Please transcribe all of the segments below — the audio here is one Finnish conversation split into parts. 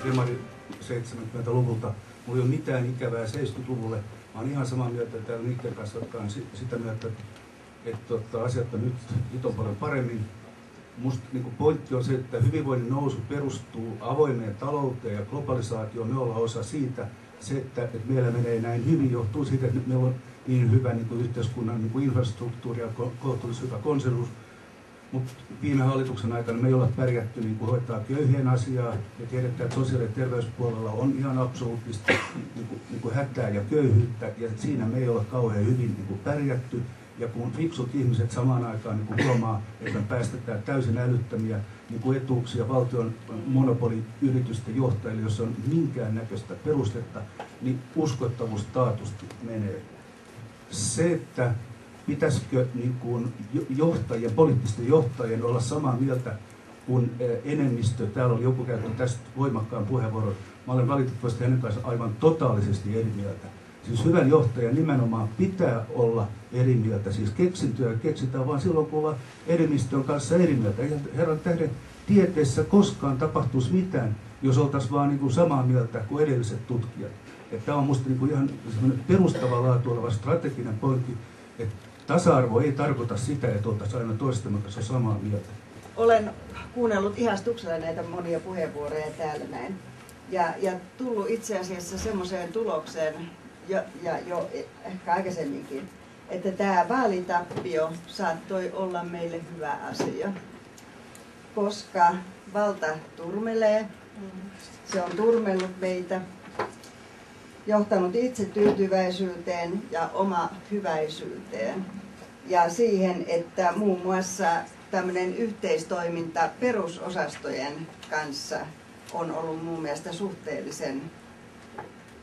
demari 70-luvulta. Mulla ei ole mitään ikävää 70-luvulle. Mä oon ihan samaa mieltä täällä niiden kanssa, jotka on sitä mieltä, että asiat on nyt on paljon paremmin. Musta niin pointti on se, että hyvinvoinnin nousu perustuu avoimeen talouteen ja globalisaatioon. Me ollaan osa siitä. Se, että meillä menee näin hyvin, johtuu siitä, että meillä on niin hyvä yhteiskunnan infrastruktuuri ja kohtuullisen hyvä konsensus. Mutta viime hallituksen aikana me ei olla pärjätty hoitaa köyhien asiaa. Me tiedetään, että sosiaali- ja terveyspuolella on ihan absoluuttista hätää ja köyhyyttä, ja siinä me ei ole kauhean hyvin pärjätty. Ja kun fiksut ihmiset samaan aikaan huomaa, että me päästetään täysin älyttömiä etuuksia valtion monopoliyritysten johtajille, jos on minkäännäköistä perustetta, niin uskottavuus taatusti menee. Se, että pitäisikö johtajien, poliittisten johtajien olla samaa mieltä kuin enemmistö, täällä oli joku käyttänyt tästä voimakkaan puheenvuoron, mä olen valitettavasti hänen kanssa aivan totaalisesti eri mieltä. Siis hyvän johtajan nimenomaan pitää olla eri mieltä. Siis keksintöä keksitään vaan silloin, kun ollaan enemmistön kanssa eri mieltä. Ei herran tähden tieteessä koskaan tapahtuisi mitään, jos oltaisiin vaan samaa mieltä kuin edelliset tutkijat. Tämä on minusta ihan perustava laatu oleva strateginen pointti, että tasa-arvo ei tarkoita sitä, että oltaisiin aina toistemme kanssa samaa mieltä. Olen kuunnellut ihastuksella näitä monia puheenvuoroja täällä näin. Ja tullut itse asiassa semmoiseen tulokseen, ja jo ehkä aikaisemminkin, että tämä vaalitappio saattoi olla meille hyvä asia, koska valta turmelee, se on turmellut meitä, johtanut itsetyytyväisyyteen ja oma hyväisyyteen ja siihen, että muun muassa tämmöinen yhteistoiminta perusosastojen kanssa on ollut mun mielestä suhteellisen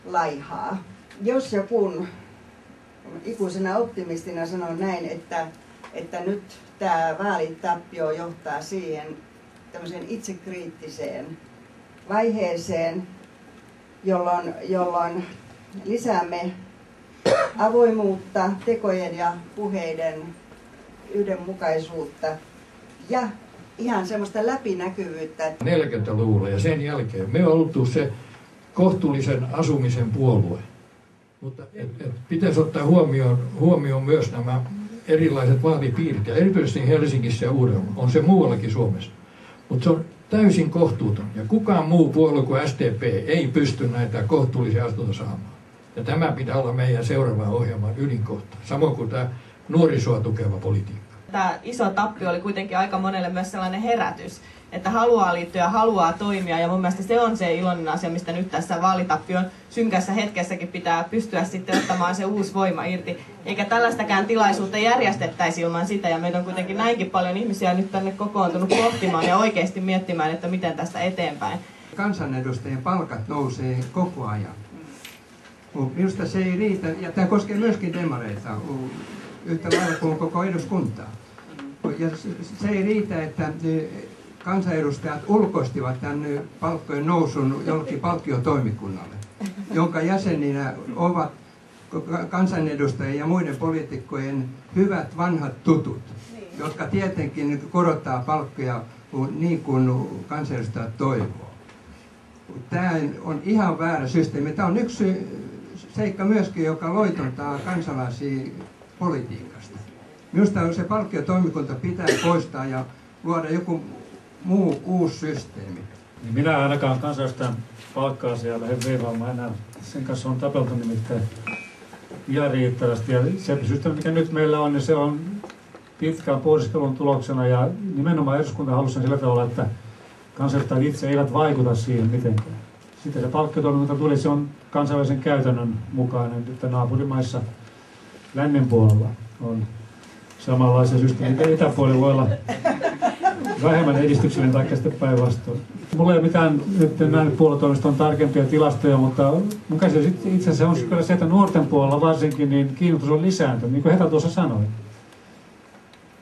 laihaa. Jos ja kun ikuisena optimistina sanon näin, että nyt tämä vaalitappio johtaa siihen tämmöiseen itsekriittiseen vaiheeseen, jolloin lisäämme avoimuutta, tekojen ja puheiden yhdenmukaisuutta ja ihan semmoista läpinäkyvyyttä. 40-luvulla ja sen jälkeen me on oltu se kohtuullisen asumisen puolue. Mutta pitäisi ottaa huomioon myös nämä erilaiset vaalipiirit, ja erityisesti Helsingissä ja Uudellamaalla. On se muuallakin Suomessa. Mutta se on täysin kohtuuton, ja kukaan muu puolue kuin SDP ei pysty näitä kohtuullisia asuntoja saamaan. Ja tämä pitää olla meidän seuraavan ohjelman ydinkohta, samoin kuin tämä nuorisoa tukeva politiikka. Tämä iso tappio oli kuitenkin aika monelle myös sellainen herätys, että haluaa liittyä, haluaa toimia, ja mun mielestä se on se iloinen asia, mistä nyt tässä vaalitappion synkässä hetkessäkin pitää pystyä sitten ottamaan se uusi voima irti. Eikä tällaistakään tilaisuutta järjestettäisi ilman sitä, ja meitä on kuitenkin näinkin paljon ihmisiä nyt tänne kokoontunut pohtimaan ja oikeasti miettimään, että miten tästä eteenpäin. Kansanedustajien palkat nousee koko ajan. Minusta se ei riitä, ja tämä koskee myöskin demareita, yhtä lailla kuin koko eduskuntaa. Ja se ei riitä, että kansanedustajat ulkoistivat tämän palkkojen nousun jollekin palkkiotoimikunnalle, jonka jäseninä ovat kansanedustajien ja muiden poliitikkojen hyvät vanhat tutut, jotka tietenkin korottaa palkkoja niin kuin kansanedustajat toivoo. Tämä on ihan väärä systeemi. Tämä on yksi seikka myöskin, joka loitontaa kansalaisia politiikasta. Minusta se palkkiotoimikunta pitää poistaa ja luoda joku muu uusi systeemi. Minä ainakaan kansanedustajan palkka-asiaa lähden veivaamaan enää. Sen kanssa on tapeltu nimittäin ihan riittävästi. Ja se systeemi, mikä nyt meillä on, niin se on pitkään pohdiskelun tuloksena. Ja nimenomaan eduskunta halusi sillä tavalla, että kansanedustajat itse eivät vaikuta siihen mitenkään. Sitten se palkkiotoimikunta tuli, se on kansainvälisen käytännön mukainen, että naapurimaissa lännen puolella on samanlaisia systeemejä. Itäpuolella voi olla vähemmän edistyksellinen tai sitten päinvastoin. Mulla ei ole mitään nyt näin puoluetoimiston tarkempia tilastoja, mutta mun käsitys itse asiassa on kyllä se, että nuorten puolella varsinkin niin kiinnostus on lisääntynyt, niin kuin Heta tuossa sanoi.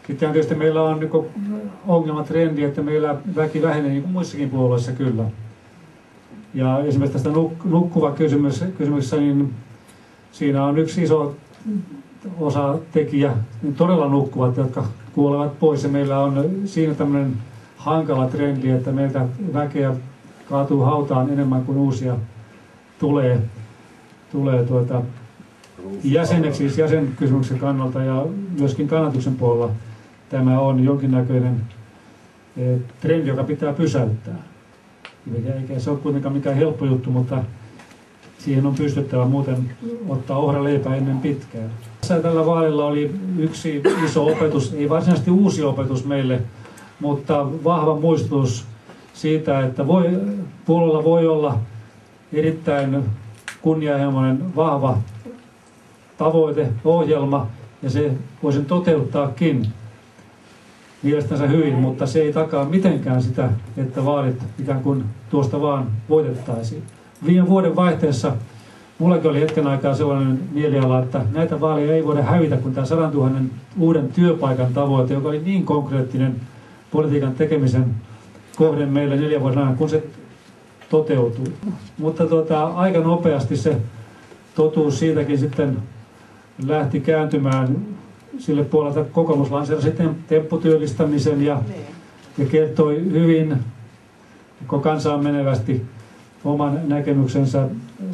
Sitten tietysti meillä on niin ongelmatrendi, että meillä väki vähenee niin kuin muissakin puolueissa kyllä. Ja esimerkiksi tästä nukkuva kysymyksessä, niin siinä on yksi iso osatekijä, niin todella nukkuvat, jotka kuolevat pois. Ja meillä on siinä tämmöinen hankala trendi, että meiltä väkeä kaatuu hautaan enemmän kuin uusia tulee jäseneksi, siis jäsenkysymyksen kannalta ja myöskin kannatuksen puolella tämä on jonkinnäköinen trendi, joka pitää pysäyttää. Eikä se ole kuitenkaan mikään helppo juttu, mutta siihen on pystyttävä, muuten ottaa ohraleipää ennen pitkään. Tällä vaalilla oli yksi iso opetus, ei varsinaisesti uusi opetus meille, mutta vahva muistutus siitä, että puolueella voi olla erittäin kunnianhimoinen, vahva tavoite, ohjelma, ja se voi sen toteuttaakin mielestänsä hyvin, mutta se ei takaa mitenkään sitä, että vaalit ikään kuin tuosta vaan voitettaisiin. Viime vuoden vaihteessa mullakin oli hetken aikaa sellainen mieliala, että näitä vaaleja ei voida hävitä, kun tämä 100 000 uuden työpaikan tavoite, joka oli niin konkreettinen politiikan tekemisen kohde meille 4 vuoden ajan, kun se toteutui. Mutta aika nopeasti se totuus siitäkin sitten lähti kääntymään sille puolelta. Kokoomus lanseerasi tempputyöllistämisen ja kertoi hyvin koko kansaan menevästi oman näkemyksensä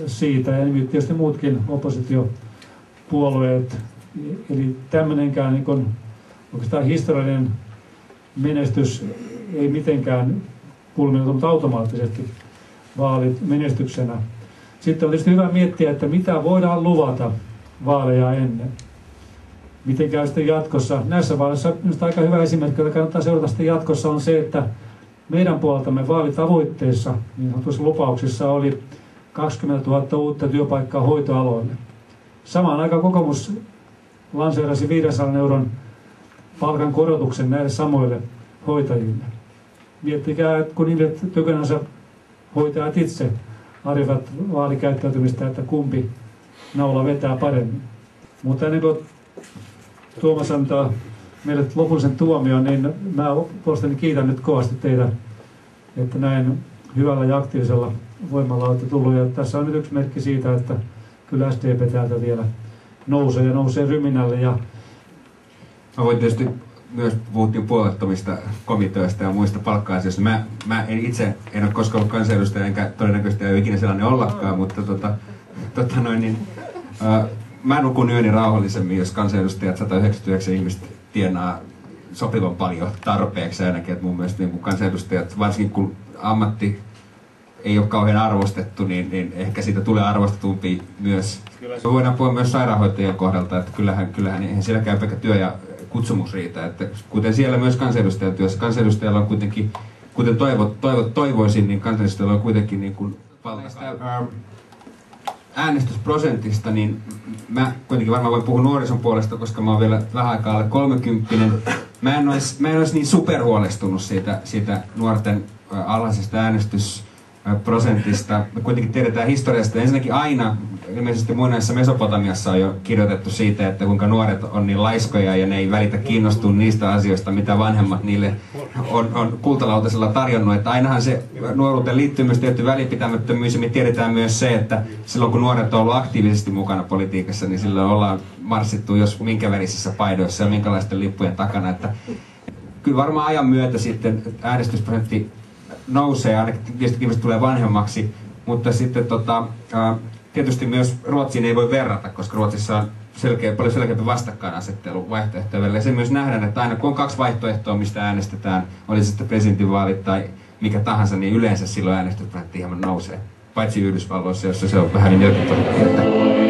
siitä, ja tietysti muutkin oppositiopuolueet. Eli tämmöinenkään niin kuin, oikeastaan historiallinen menestys ei mitenkään kulminoitunut automaattisesti vaalit menestyksenä. Sitten on tietysti hyvä miettiä, että mitä voidaan luvata vaaleja ennen. Miten käy sitten jatkossa? Näissä vaaleissa minusta aika hyvä esimerkki, jota kannattaa seurata sitten jatkossa, on se, että meidän puoleltamme vaalitavoitteissa, niin sanotuissa lupauksissa, oli 20 000 uutta työpaikkaa hoitoaloille. Samaan aikaan kokoomus lanseerasi 500 € palkan korotuksen näille samoille hoitajille. Miettikää, että kun ihmiset tykönänsä hoitajat itse arvivat vaalikäyttäytymistä, että kumpi naula vetää paremmin. Mutta ennen kuin Tuomas antaa meille lopullisen tuomion, niin mä puolestani kiitän nyt kovasti teitä, että näin hyvällä ja aktiivisella voimalla olette tullut. Ja tässä on nyt yksi merkki siitä, että kyllä SDP täältä vielä nousee ja nousee ryminälle. Ja mä voin tietysti myös puhuttiin puolueettomista komiteoista ja muista palkka-asioista. Mä en ole koskaan ollut kansanedustaja, enkä todennäköisesti ole ikinä sellainen ollakaan, mutta mä nukun yöni rauhallisemmin, jos kansanedustajat 199 ihmistä tienaa sopivan paljon tarpeeksi ainakin. Että mun mielestä niin kansanedustajat, varsinkin kun ammatti ei ole kauhean arvostettu, niin ehkä siitä tulee arvostetumpi myös. Me voidaan puhua myös sairaanhoitajien kohdalta, että kyllähän eihän siellä käy pelkkä työ ja kutsumus riitä. Että kuten siellä myös kansanedustajan työssä, kansanedustajalla on kuitenkin, kuten toivoisin, niin kansanedustajalla on kuitenkin niin kuin äänestysprosentista, niin mä kuitenkin varmaan voin puhua nuorison puolesta, koska mä oon vielä vähän aikaa alle 30. Mä en olisi niin superhuolestunut siitä nuorten alhaisesta äänestysprosentista. Me kuitenkin tiedetään historiasta. Ensinnäkin aina, ilmeisesti muinaisessa Mesopotamiassa on jo kirjoitettu siitä, että kuinka nuoret on niin laiskoja ja ne ei välitä kiinnostua niistä asioista, mitä vanhemmat niille on kultalautasella tarjonnut. Että ainahan se nuoruuteen liittyy myös tietty välinpitämättömyys, ja me tiedetään myös se, että silloin kun nuoret on ollut aktiivisesti mukana politiikassa, niin silloin ollaan marssittu jos minkä värisissä paidoissa ja minkälaisten lippujen takana. Että kyllä varmaan ajan myötä sitten äänestysprosentti nousee, ainakin tietysti ihmiset tulee vanhemmaksi, mutta sitten tietysti myös Ruotsiin ei voi verrata, koska Ruotsissa on paljon selkeämpi vastakkainasettelu vaihtoehtoja välillä. Ja se myös nähdään, että aina kun on 2 vaihtoehtoa, mistä äänestetään, oli se sitten presidentinvaalit tai mikä tahansa, niin yleensä silloin äänestysprosentti hieman nousee. Paitsi Yhdysvalloissa, jossa se on vähän niin 40%.